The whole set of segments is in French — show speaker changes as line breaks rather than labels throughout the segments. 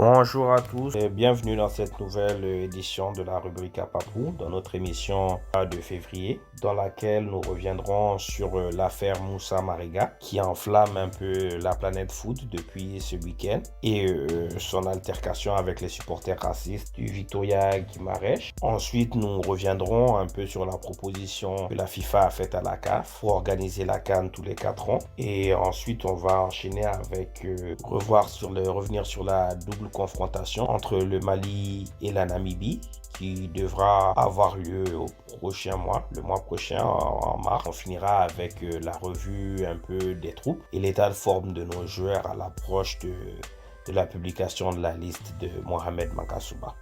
Bonjour à tous et bienvenue dans cette nouvelle édition de la rubrique à Papou, dans notre émission de février, dans laquelle nous reviendrons sur l'affaire Moussa Mariga qui enflamme un peu la planète foot depuis ce week-end et son altercation avec les supporters racistes du Victoria Guimarães. Ensuite, nous reviendrons un peu sur la proposition que la FIFA a faite à la CAF pour organiser la CAN tous les 4 ans. Et ensuite, on va enchaîner avec revenir sur la double confrontation entre le Mali et la Namibie qui devra avoir lieu le mois prochain en mars. On finira avec la revue un peu des troupes et l'état de forme de nos joueurs à l'approche de la publication de la liste de Mohamed Makasouba.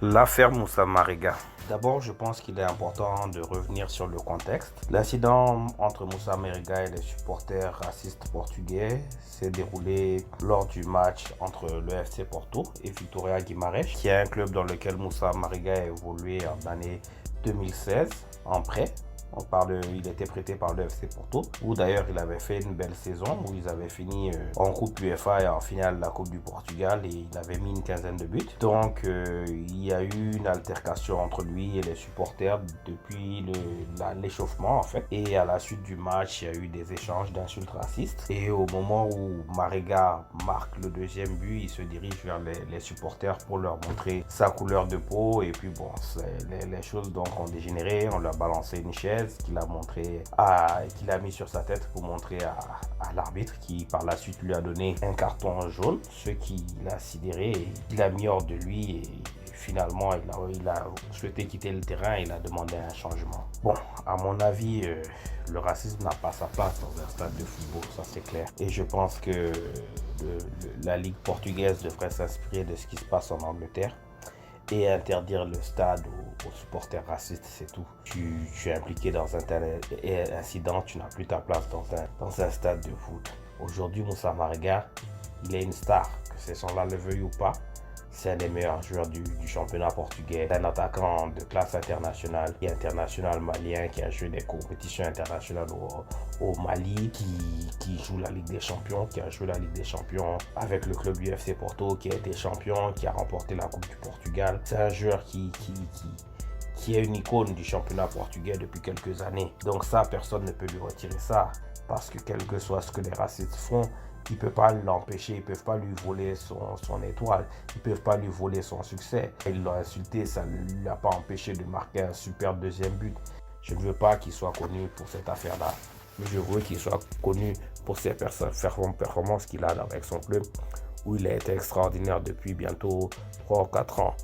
L'affaire Moussa Mariga. D'abord, je pense qu'il est important de revenir sur le contexte. L'incident entre Moussa Mariga et les supporters racistes portugais s'est déroulé lors du match entre le FC Porto et Victoria Guimarães, qui est un club dans lequel Moussa Mariga a évolué en l'année 2016 en prêt. Il était prêté par le FC Porto, où d'ailleurs il avait fait une belle saison, où ils avaient fini en Coupe UEFA et en finale de la Coupe du Portugal et il avait mis une quinzaine de buts. Donc il y a eu une altercation entre lui et les supporters depuis l'échauffement en fait. Et à la suite du match, il y a eu des échanges d'insultes racistes. Et au moment où Mariga marque le deuxième but, il se dirige vers les supporters pour leur montrer sa couleur de peau. Et puis bon, les choses donc ont dégénéré, on leur a balancé une chaise qu'il a mis sur sa tête pour montrer à l'arbitre qui par la suite lui a donné un carton jaune, ce qui l'a sidéré et il a mis hors de lui et finalement il a souhaité quitter le terrain et il a demandé un changement. Bon, à mon avis, le racisme n'a pas sa place dans un stade de football, ça c'est clair. Et je pense que la Ligue portugaise devrait s'inspirer de ce qui se passe en Angleterre et interdire le stade aux supporters racistes, c'est tout. Tu es impliqué dans un tel incident, tu n'as plus ta place dans un stade de foot. Aujourd'hui, Moussa Mariga, il est une star, que ce soit là le veuille ou pas. C'est un des meilleurs joueurs du championnat portugais. C'est un attaquant de classe internationale et international malien qui a joué des compétitions internationales au Mali, qui joue la Ligue des Champions, qui a joué la Ligue des Champions avec le club du FC Porto, qui a été champion, qui a remporté la Coupe du Portugal. C'est un joueur qui est une icône du championnat portugais depuis quelques années. Donc ça, personne ne peut lui retirer ça. Parce que quel que soit ce que les racistes font, ils ne peuvent pas l'empêcher, ils ne peuvent pas lui voler son étoile, ils ne peuvent pas lui voler son succès. Ils l'ont insulté, ça ne l'a pas empêché de marquer un super deuxième but. Je ne veux pas qu'il soit connu pour cette affaire-là, mais je veux qu'il soit connu pour ses performances qu'il a avec son club, où il a été extraordinaire depuis bientôt 3 ou 4 ans.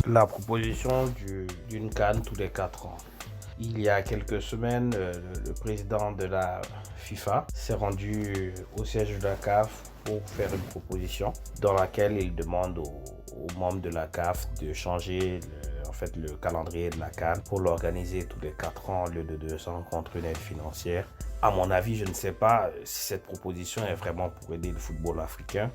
La proposition d'une CAN tous les 4 ans. Il y a quelques semaines, le président de la FIFA s'est rendu au siège de la CAF pour faire une proposition dans laquelle il demande aux membres de la CAF de changer le calendrier de la CAN pour l'organiser tous les 4 ans au lieu de 2 ans contre une aide financière. À mon avis, je ne sais pas si cette proposition est vraiment pour aider le football africain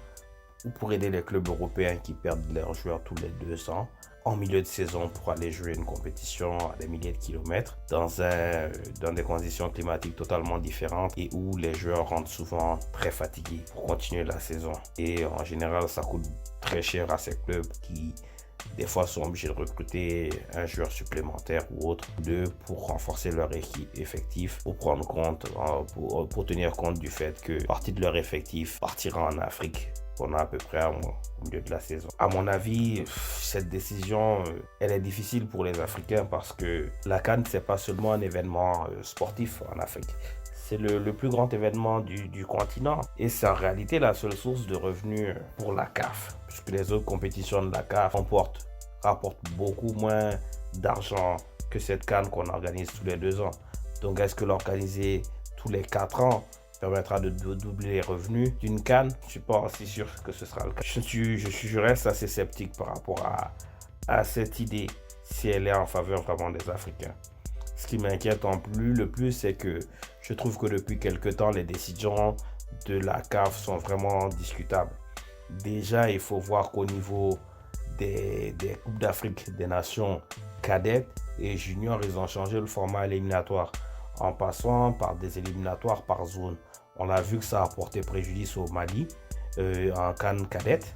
ou pour aider les clubs européens qui perdent leurs joueurs tous les 2 ans en milieu de saison pour aller jouer une compétition à des milliers de kilomètres dans des conditions climatiques totalement différentes et où les joueurs rentrent souvent très fatigués pour continuer la saison. Et en général, ça coûte très cher à ces clubs qui des fois sont obligés de recruter un joueur supplémentaire ou autre, pour renforcer leur effectif, pour pour tenir compte du fait que partie de leur effectif partira en Afrique pendant à peu près un mois au milieu de la saison. À mon avis, cette décision, elle est difficile pour les Africains parce que la CAN, c'est pas seulement un événement sportif en Afrique. C'est le plus grand événement du continent et c'est en réalité la seule source de revenus pour la CAF, puisque les autres compétitions de la CAF rapportent beaucoup moins d'argent que cette CAN qu'on organise tous les 2 ans. Donc est-ce que l'organiser tous les 4 ans permettra de doubler les revenus d'une CAN? Je ne suis pas aussi sûr que ce sera le cas. Je reste assez sceptique par rapport à cette idée, si elle est en faveur vraiment des Africains. Ce qui m'inquiète le plus, c'est que je trouve que depuis quelque temps, les décisions de la CAF sont vraiment discutables. Déjà, il faut voir qu'au niveau des Coupes d'Afrique des Nations cadettes et juniors, ils ont changé le format éliminatoire en passant par des éliminatoires par zone. On a vu que ça a porté préjudice au Mali en CAN cadette.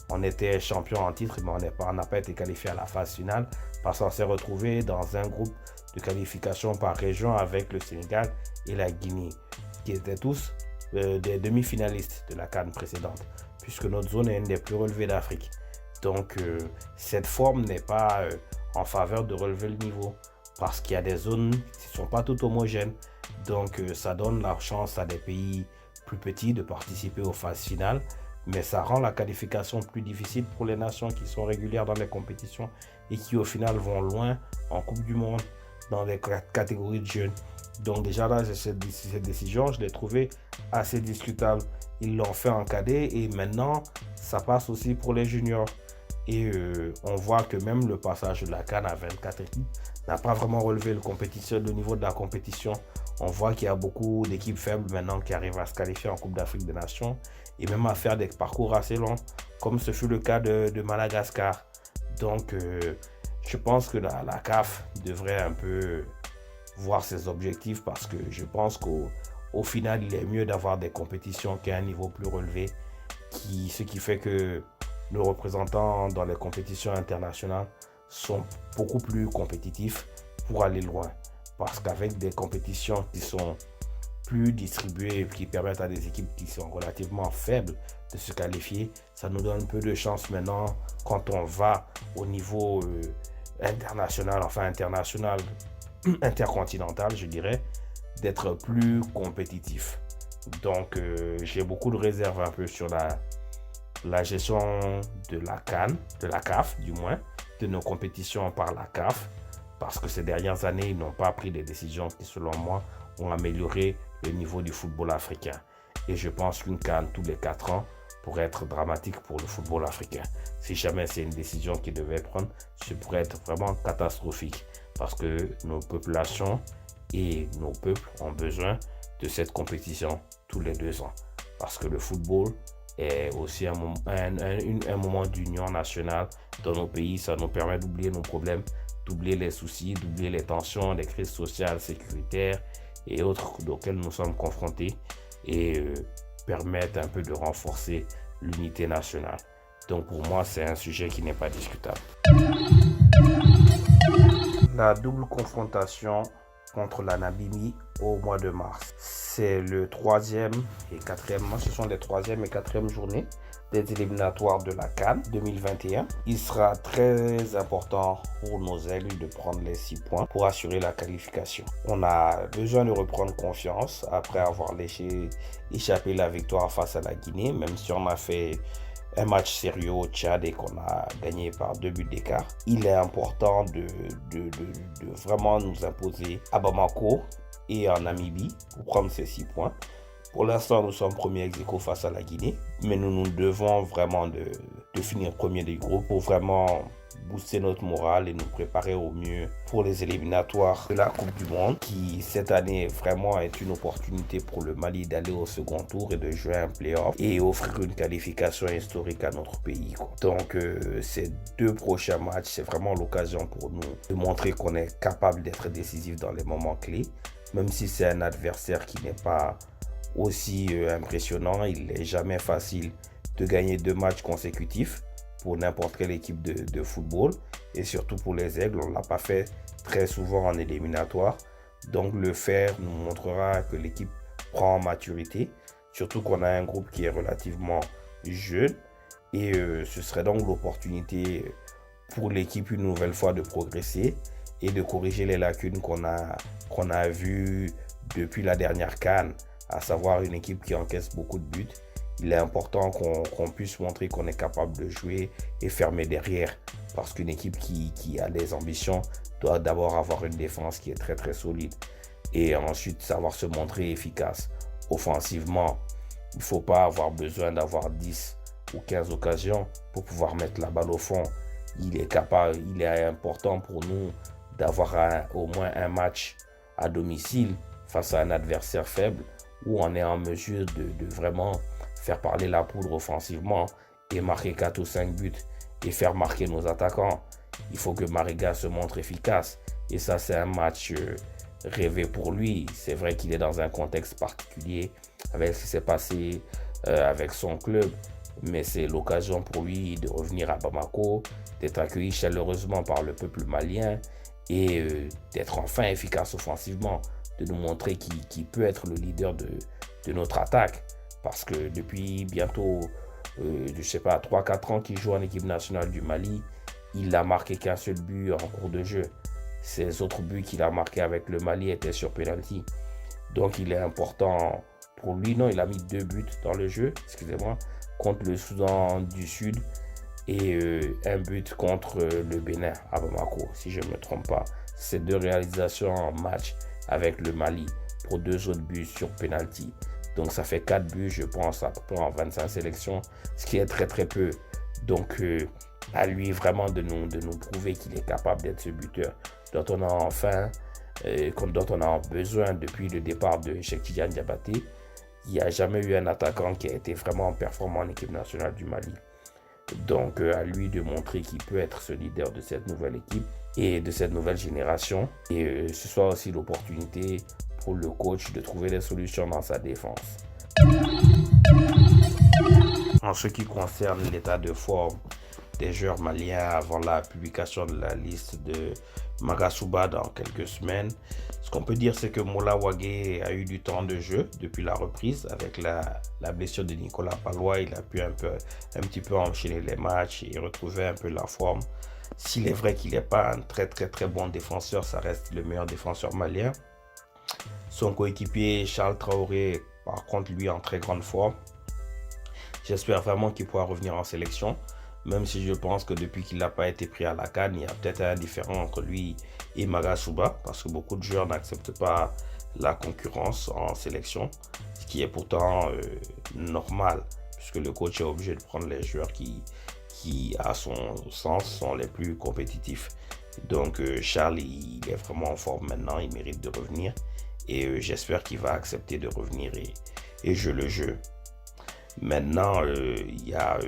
On était champion en titre, mais on n'a pas été qualifié à la phase finale parce qu'on s'est retrouvé dans un groupe de qualification par région avec le Sénégal et la Guinée, qui étaient tous des demi-finalistes de la CAN précédente, puisque notre zone est une des plus relevées d'Afrique. Donc, cette forme n'est pas en faveur de relever le niveau, parce qu'il y a des zones qui ne sont pas toutes homogènes. Donc, ça donne la chance à des pays plus petits de participer aux phases finales, mais ça rend la qualification plus difficile pour les nations qui sont régulières dans les compétitions et qui, au final, vont loin en Coupe du Monde dans les catégories de jeunes. Donc déjà là, cette décision, je l'ai trouvée assez discutable. Ils l'ont fait en cadet et maintenant, ça passe aussi pour les juniors. Et on voit que même le passage de la CAN à 24 équipes n'a pas vraiment relevé le niveau de la compétition. On voit qu'il y a beaucoup d'équipes faibles maintenant qui arrivent à se qualifier en Coupe d'Afrique des Nations et même à faire des parcours assez longs, comme ce fut le cas de Madagascar. Donc, je pense que la CAF devrait un peu voir ses objectifs parce que je pense qu'au final, il est mieux d'avoir des compétitions qui ont un niveau plus relevé, ce qui fait que nos représentants dans les compétitions internationales sont beaucoup plus compétitifs pour aller loin. Parce qu'avec des compétitions qui sont plus distribuées et qui permettent à des équipes qui sont relativement faibles de se qualifier, ça nous donne un peu de chance maintenant quand on va au niveau international, intercontinental, je dirais, d'être plus compétitif. Donc, j'ai beaucoup de réserves un peu sur la gestion de la CAN, de la CAF du moins, de nos compétitions par la CAF, parce que ces dernières années, ils n'ont pas pris des décisions qui, selon moi, ont amélioré le niveau du football africain. Et je pense qu'une CAN tous les 4 ans pourrait être dramatique pour le football africain. Si jamais c'est une décision qu'ils devaient prendre, ce pourrait être vraiment catastrophique, parce que nos populations et nos peuples ont besoin de cette compétition tous les 2 ans. Parce que le football est aussi un moment d'union nationale dans nos pays. Ça nous permet d'oublier nos problèmes, d'oublier les soucis, d'oublier les tensions, les crises sociales, sécuritaires et autres auxquelles nous sommes confrontés et permettent un peu de renforcer l'unité nationale. Donc pour moi, c'est un sujet qui n'est pas discutable. La double confrontation contre la Namibie au mois de mars. C'est le 3e et 4e match. Ce sont les 3e et 4e journées des éliminatoires de la CAN 2021. Il sera très important pour nos aigles de prendre les 6 points pour assurer la qualification. On a besoin de reprendre confiance après avoir échappé la victoire face à la Guinée, même si on a fait un match sérieux au Tchad et qu'on a gagné par 2 buts d'écart. Il est important de vraiment nous imposer à Bamako et en Namibie pour prendre ces 6 points. Pour l'instant, nous sommes premiers ex-aequo face à la Guinée, mais nous devons vraiment de finir premier du groupe pour vraiment booster notre morale et nous préparer au mieux pour les éliminatoires de la Coupe du Monde, qui cette année vraiment est une opportunité pour le Mali d'aller au second tour et de jouer un play-off et offrir une qualification historique à notre pays. Donc ces 2 prochains matchs, c'est vraiment l'occasion pour nous de montrer qu'on est capable d'être décisif dans les moments clés, même si c'est un adversaire qui n'est pas aussi impressionnant. Il n'est jamais facile de gagner 2 matchs consécutifs pour n'importe quelle équipe de football et surtout pour les Aigles. On ne l'a pas fait très souvent en éliminatoire, donc le faire nous montrera que l'équipe prend en maturité, surtout qu'on a un groupe qui est relativement jeune et ce serait donc l'opportunité pour l'équipe une nouvelle fois de progresser et de corriger les lacunes qu'on a vues depuis la dernière CAN, à savoir une équipe qui encaisse beaucoup de buts. Il est important qu'on puisse montrer qu'on est capable de jouer et fermer derrière. Parce qu'une équipe qui a des ambitions doit d'abord avoir une défense qui est très très solide. Et ensuite savoir se montrer efficace. Offensivement, il ne faut pas avoir besoin d'avoir 10 ou 15 occasions pour pouvoir mettre la balle au fond. Il est important pour nous d'avoir au moins un match à domicile face à un adversaire faible où on est en mesure de vraiment faire parler la poudre offensivement et marquer 4 ou 5 buts et faire marquer nos attaquants. Il faut que Mariga se montre efficace et ça c'est un match rêver pour lui. C'est vrai qu'il est dans un contexte particulier avec ce qui s'est passé avec son club, mais c'est l'occasion pour lui de revenir à Bamako, d'être accueilli chaleureusement par le peuple malien et d'être enfin efficace offensivement, de nous montrer qu'il peut être le leader de notre attaque. Parce que depuis bientôt, je sais pas, 3-4 ans qu'il joue en équipe nationale du Mali, il n'a marqué qu'un seul but en cours de jeu. Ces autres buts qu'il a marqués avec le Mali étaient sur penalty. Donc il est important pour lui. Non, il a mis 2 buts dans le jeu, excusez-moi, contre le Soudan du Sud et un but contre le Bénin à Bamako, si je ne me trompe pas. Ces 2 réalisations en match avec le Mali pour 2 autres buts sur penalty. Donc ça fait 4 buts, je pense, à peu près en 25 sélections, ce qui est très très peu. Donc à lui vraiment de nous prouver qu'il est capable d'être ce buteur dont on a dont on a besoin depuis le départ de Cheikh Tidiane Diabaté. Il n'y a jamais eu un attaquant qui a été vraiment performant en équipe nationale du Mali. Donc à lui de montrer qu'il peut être ce leader de cette nouvelle équipe et de cette nouvelle génération. Et ce soit aussi l'opportunité pour le coach de trouver des solutions dans sa défense. En ce qui concerne l'état de forme des joueurs maliens avant la publication de la liste de Magasuba dans quelques semaines, ce qu'on peut dire, c'est que Mola Wagué a eu du temps de jeu depuis la reprise. Avec la blessure de Nicolas Palois, il a pu un petit peu enchaîner les matchs et retrouver un peu la forme. S'il est vrai qu'il n'est pas un très très très bon défenseur, ça reste le meilleur défenseur malien. Son coéquipier Charles Traoré, par contre, lui en très grande forme. J'espère vraiment qu'il pourra revenir en sélection, même si je pense que depuis qu'il n'a pas été pris à la CAN, il y a peut-être un différent entre lui et Magasuba, parce que beaucoup de joueurs n'acceptent pas la concurrence en sélection, ce qui est pourtant normal, puisque le coach est obligé de prendre les joueurs qui à son sens, sont les plus compétitifs. Donc Charles, il est vraiment en forme maintenant, il mérite de revenir. Et j'espère qu'il va accepter de revenir et jouer le jeu. Maintenant, il y a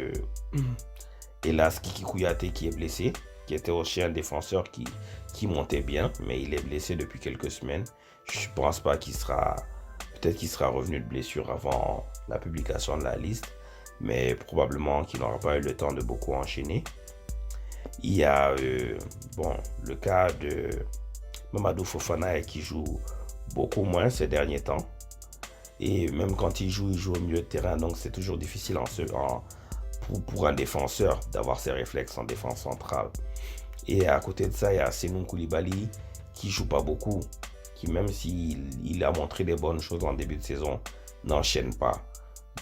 hélas Kiki Kouyaté qui est blessé, qui était aussi un défenseur qui montait bien, mais il est blessé depuis quelques semaines. Je ne pense pas qu'il sera... Peut-être qu'il sera revenu de blessure avant la publication de la liste, mais probablement qu'il n'aura pas eu le temps de beaucoup enchaîner. Il y a le cas de Mamadou Fofana qui joue beaucoup moins ces derniers temps. Et même quand il joue au milieu de terrain, donc c'est toujours difficile pour un défenseur d'avoir ses réflexes en défense centrale. Et à côté de ça, il y a Senou Koulibaly qui joue pas beaucoup, qui même s'il a montré des bonnes choses en début de saison, n'enchaîne pas.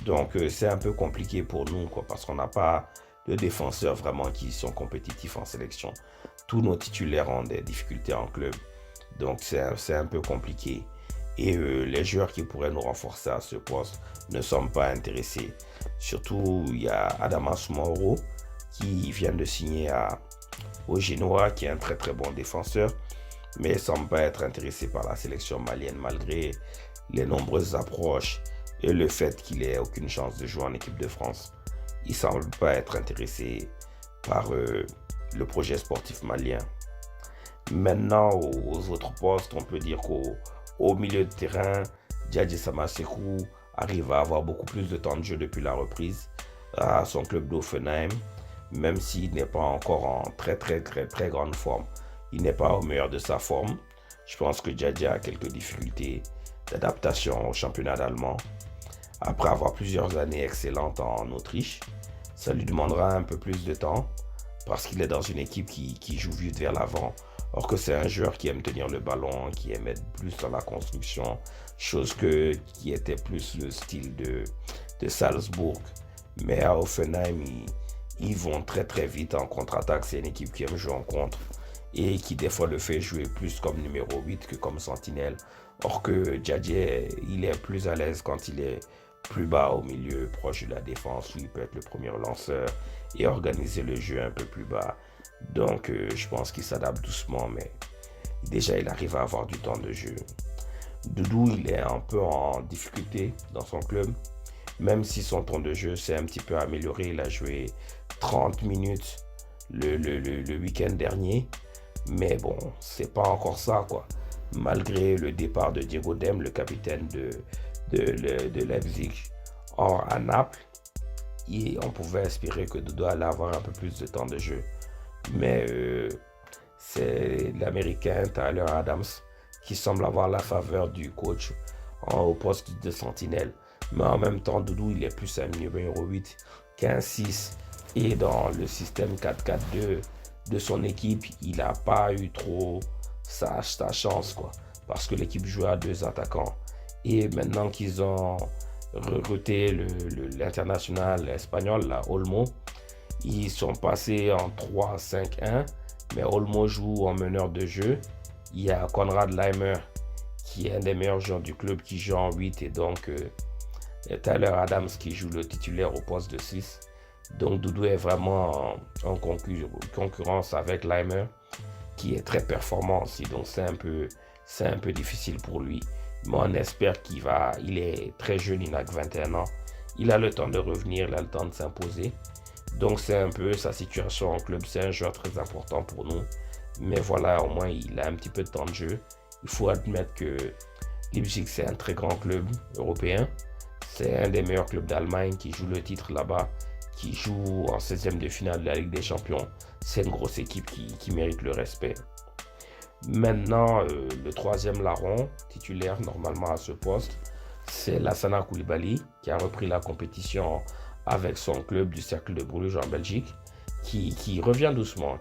Donc c'est un peu compliqué pour nous, parce qu'on n'a pas de défenseurs vraiment qui sont compétitifs en sélection. Tous nos titulaires ont des difficultés en club. Donc c'est un peu compliqué. Et les joueurs qui pourraient nous renforcer à ce poste ne sont pas intéressés. Surtout, il y a Adama Soumaoro qui vient de signer au Genoa, qui est un très très bon défenseur, mais il ne semble pas être intéressé par la sélection malienne malgré les nombreuses approches et le fait qu'il n'ait aucune chance de jouer en équipe de France. Il ne semble pas être intéressé par le projet sportif malien. Maintenant, aux autres postes, on peut dire qu'au milieu de terrain, Djadji Samasekou arrive à avoir beaucoup plus de temps de jeu depuis la reprise à son club d'Offenheim, même s'il n'est pas encore en très très très très grande forme. Il n'est pas au meilleur de sa forme. Je pense que Djadji a quelques difficultés d'adaptation au championnat allemand. Après avoir plusieurs années excellentes en Autriche, ça lui demandera un peu plus de temps parce qu'il est dans une équipe qui joue vite vers l'avant. Or que c'est un joueur qui aime tenir le ballon, qui aime être plus dans la construction, chose qui était plus le style de Salzbourg. Mais à Hoffenheim, ils vont très très vite en contre-attaque. C'est une équipe qui aime jouer en contre et qui des fois le fait jouer plus comme numéro 8 que comme sentinelle. Or que Djadji, il est plus à l'aise quand il est plus bas au milieu, proche de la défense, où il peut être le premier lanceur et organiser le jeu un peu plus bas. Donc je pense qu'il s'adapte doucement, mais déjà il arrive à avoir du temps de jeu. Doudou, il est un peu en difficulté dans son club, même si son temps de jeu s'est un petit peu amélioré. Il a joué 30 minutes le week-end dernier, mais bon, c'est pas encore ça, quoi. malgré le départ de Diego Dem, le capitaine de Leipzig à Naples. Et on pouvait espérer que Dodo allait avoir un peu plus de temps de jeu. Mais c'est l'Américain Tyler Adams qui semble avoir la faveur du coach au poste de sentinelle. Mais en même temps, Doudou, il est plus un numéro 8 qu'un 6. Et dans le système 4-4-2 de son équipe, il n'a pas eu trop sa chance, quoi. Parce que l'équipe jouait à 2 attaquants. Et maintenant qu'ils ont recruté l'international espagnol, là, Olmo, ils sont passés en 3-5-1. Mais Olmo joue en meneur de jeu. Il y a Konrad Laimer, qui est un des meilleurs joueurs du club, qui joue en 8. Et donc, Tyler Adams, qui joue le titulaire au poste de 6. Donc, Doudou est vraiment en concurrence avec Laimer, qui est très performant aussi. Donc, c'est un peu difficile pour lui. Mais on espère il est très jeune, il n'a que 21 ans. Il a le temps de revenir, il a le temps de s'imposer. Donc, c'est un peu sa situation en club. C'est un joueur très important pour nous. Mais voilà, au moins, il a un petit peu de temps de jeu. Il faut admettre que Leipzig, c'est un très grand club européen. C'est un des meilleurs clubs d'Allemagne qui joue le titre là-bas, qui joue en 16e de finale de la Ligue des Champions. C'est une grosse équipe qui mérite le respect. Maintenant, le troisième larron, titulaire normalement à ce poste, c'est Lassana Coulibaly, qui a repris la compétition avec son club du Cercle de Bruges en Belgique, qui revient doucement,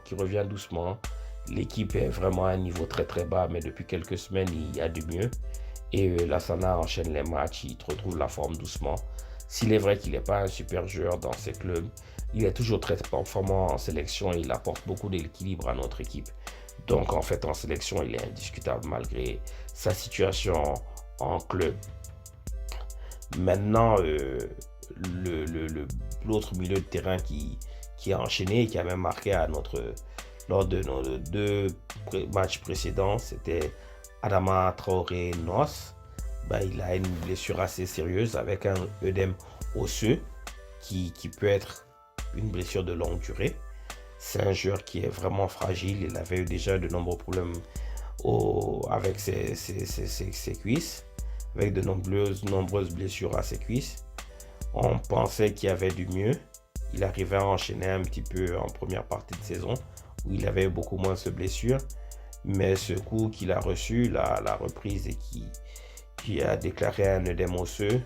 L'équipe est vraiment à un niveau très très bas, mais depuis quelques semaines, il y a du mieux. Et Lassana enchaîne les matchs, il retrouve la forme doucement. S'il est vrai qu'il n'est pas un super joueur dans ses clubs, il est toujours très performant en sélection et il apporte beaucoup d'équilibre à notre équipe. Donc en fait, en sélection, il est indiscutable malgré sa situation en club. Maintenant, l'autre milieu de terrain qui a enchaîné et qui a même marqué lors de nos 2 matchs précédents, c'était Adama Traoré Nos. Il a une blessure assez sérieuse avec un œdème osseux qui peut être une blessure de longue durée. C'est un joueur qui est vraiment fragile. Il avait eu déjà de nombreux problèmes avec ses cuisses, avec de nombreuses blessures à ses cuisses. On pensait qu'il y avait du mieux. Il arrivait à enchaîner un petit peu en première partie de saison, où il avait beaucoup moins de blessures. Mais ce coup qu'il a reçu, la reprise et qui a déclaré un œdème osseux,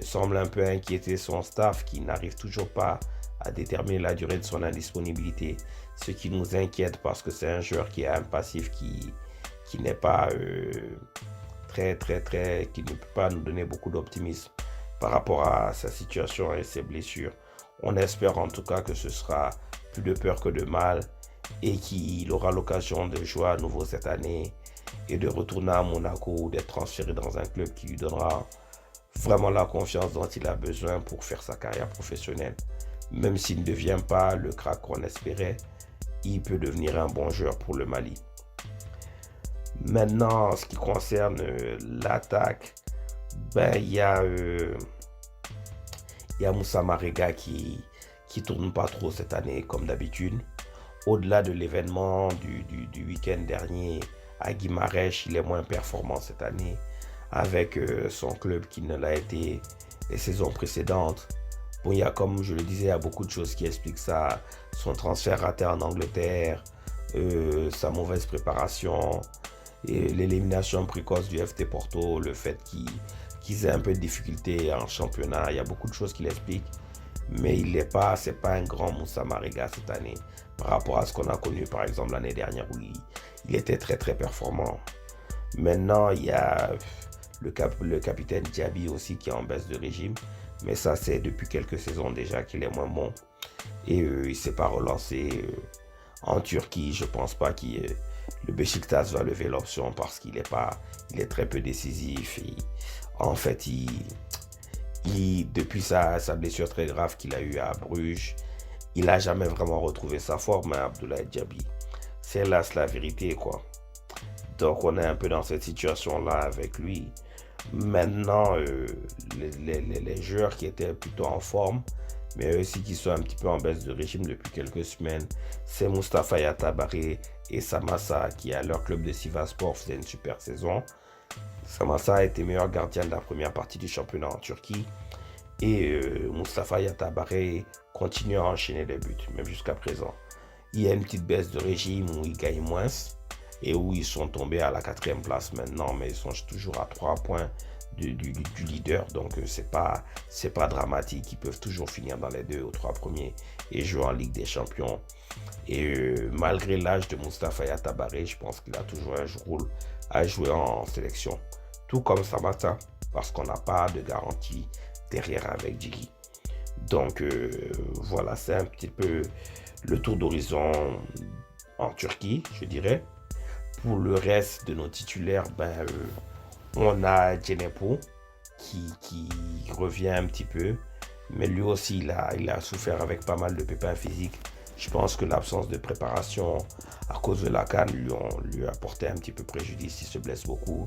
semble un peu inquiéter son staff qui n'arrive toujours pas à déterminer la durée de son indisponibilité. Ce qui nous inquiète parce que c'est un joueur qui a un passif qui n'est pas qui ne peut pas nous donner beaucoup d'optimisme par rapport à sa situation et ses blessures. On espère en tout cas que ce sera plus de peur que de mal et qu'il aura l'occasion de jouer à nouveau cette année et de retourner à Monaco ou d'être transféré dans un club qui lui donnera vraiment la confiance dont il a besoin pour faire sa carrière professionnelle. Même s'il ne devient pas le crack qu'on espérait, il peut devenir un bon joueur pour le Mali. Maintenant, en ce qui concerne l'attaque, il y a Moussa Marega qui tourne pas trop cette année comme d'habitude. Au-delà de l'événement du week-end dernier à Guimarães, il est moins performant cette année avec son club qui ne l'a été les saisons précédentes. Bon, il y a, comme je le disais, il y a beaucoup de choses qui expliquent ça. Son transfert raté en Angleterre, sa mauvaise préparation, et l'élimination précoce du FC Porto, le fait qu'ils aient un peu de difficulté en championnat. Il y a beaucoup de choses qui l'expliquent. Mais c'est pas un grand Moussa Marega cette année par rapport à ce qu'on a connu par exemple l'année dernière où il était très très performant. Maintenant, il y a le capitaine Diaby aussi qui est en baisse de régime. Mais ça, c'est depuis quelques saisons déjà qu'il est moins bon. Et il ne s'est pas relancé en Turquie. Je ne pense pas que le Beşiktaş va lever l'option parce qu'il est très peu décisif. Et, en fait, depuis sa blessure très grave qu'il a eue à Bruges, il n'a jamais vraiment retrouvé sa forme, hein, Abdoulaye Diaby. C'est hélas la vérité, quoi. Donc, on est un peu dans cette situation-là avec lui. Maintenant, les joueurs qui étaient plutôt en forme, mais aussi qui sont un petit peu en baisse de régime depuis quelques semaines, c'est Mustapha Yatabare, et Samassa, qui à leur club de Sivasspor faisait une super saison. Samassa a été meilleur gardien de la première partie du championnat en Turquie. Et Mustapha Yatabare continue à enchaîner les buts, même jusqu'à présent. Il y a une petite baisse de régime où ils gagnent moins et où ils sont tombés à la 4e place maintenant, mais ils sont toujours à 3 points du leader. Donc c'est pas dramatique. Ils peuvent toujours finir dans les 2 ou 3 premiers et jouer en Ligue des Champions. Et malgré l'âge de Mustapha Yatabare, je pense qu'il a toujours un rôle à jouer en sélection. Tout comme Samassa, parce qu'on n'a pas de garantie derrière avec Djigui. Donc voilà, c'est un petit peu le tour d'horizon en Turquie, je dirais. Pour le reste de nos titulaires, on a Djenepo qui revient un petit peu, mais lui aussi il a souffert avec pas mal de pépins physiques. Je pense que l'absence de préparation à cause de la CAN lui a porté un petit peu préjudice. Il se blesse beaucoup.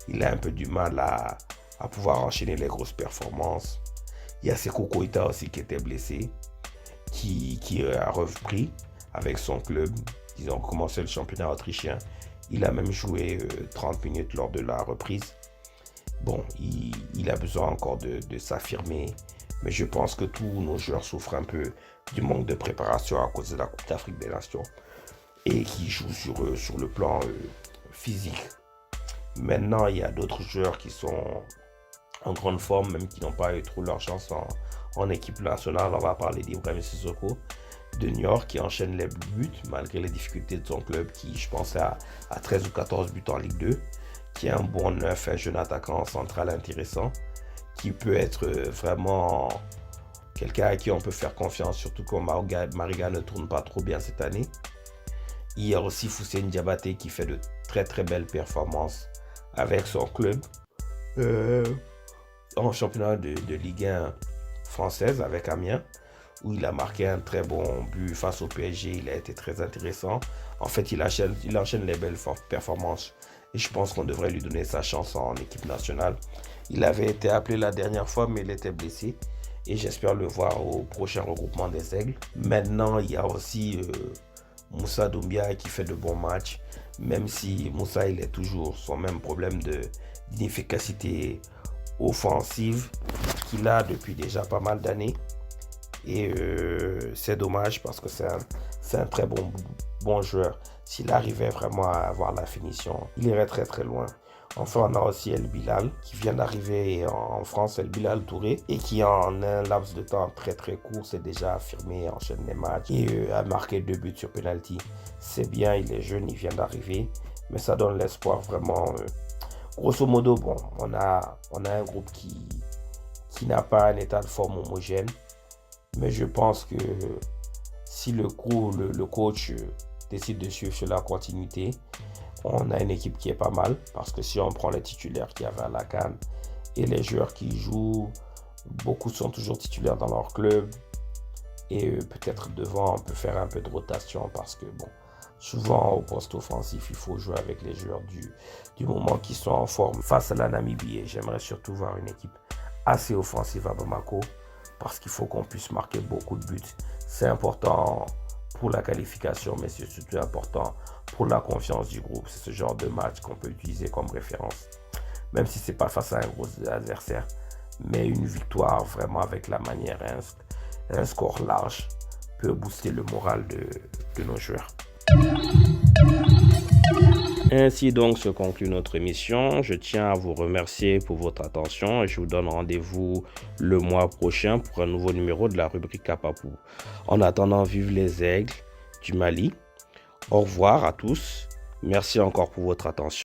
Il a un peu du mal à pouvoir enchaîner les grosses performances. Il y a Seko Koita aussi qui était blessé, qui a repris avec son club. Ils ont commencé le championnat autrichien. Il a même joué 30 minutes lors de la reprise. Bon, il a besoin encore de s'affirmer. Mais je pense que tous nos joueurs souffrent un peu du manque de préparation à cause de la Coupe d'Afrique des Nations et qui jouent sur le plan physique. Maintenant, il y a d'autres joueurs qui sont en grande forme, même qui n'ont pas eu trop leur chance en équipe nationale. On va parler d'Ibrahim Sissoko de New York qui enchaîne les buts malgré les difficultés de son club, qui je pense à 13 ou 14 buts en Ligue 2, qui est un bon neuf, un jeune attaquant central intéressant, qui peut être vraiment quelqu'un à qui on peut faire confiance, surtout quand Mariga ne tourne pas trop bien cette année. Il y a aussi Fousseyni Diabaté qui fait de très très belles performances avec son club en championnat de Ligue 1 française avec Amiens, où il a marqué un très bon but face au PSG. Il a été très intéressant. En fait, il enchaîne les belles performances et je pense qu'on devrait lui donner sa chance en équipe nationale. Il avait été appelé la dernière fois, mais il était blessé et j'espère le voir au prochain regroupement des Aigles. Maintenant, il y a aussi Moussa Doumbia qui fait de bons matchs, même si Moussa il a toujours son même problème d'inefficacité offensive qu'il a depuis déjà pas mal d'années. Et c'est dommage parce que c'est un très bon joueur. S'il arrivait vraiment à avoir la finition, il irait très très loin. Enfin, on a aussi El Bilal qui vient d'arriver en France, El Bilal Touré, et qui en un laps de temps très très court s'est déjà affirmé, enchaîne les matchs et a marqué 2 buts sur penalty. C'est bien, il est jeune, il vient d'arriver, mais ça donne l'espoir vraiment. Grosso modo, bon, on a un groupe qui n'a pas un état de forme homogène, mais je pense que si le coach décide de suivre sur la continuité, on a une équipe qui est pas mal, parce que si on prend les titulaires qu'il y avait à la CAN et les joueurs qui jouent, beaucoup sont toujours titulaires dans leur club, et peut-être devant on peut faire un peu de rotation, parce que bon, souvent au poste offensif il faut jouer avec les joueurs du moment qui sont en forme. Face à la Namibie, j'aimerais surtout voir une équipe assez offensive à Bamako, parce qu'il faut qu'on puisse marquer beaucoup de buts. C'est important pour la qualification, mais c'est surtout important pour la confiance du groupe. C'est ce genre de match qu'on peut utiliser comme référence, même si ce n'est pas face à un gros adversaire, mais une victoire vraiment avec la manière, un score large peut booster le moral de nos joueurs. Ainsi donc se conclut notre émission. Je tiens à vous remercier pour votre attention et je vous donne rendez-vous le mois prochain pour un nouveau numéro de la rubrique Kapapou. En attendant, vive les Aigles du Mali. Au revoir à tous. Merci encore pour votre attention.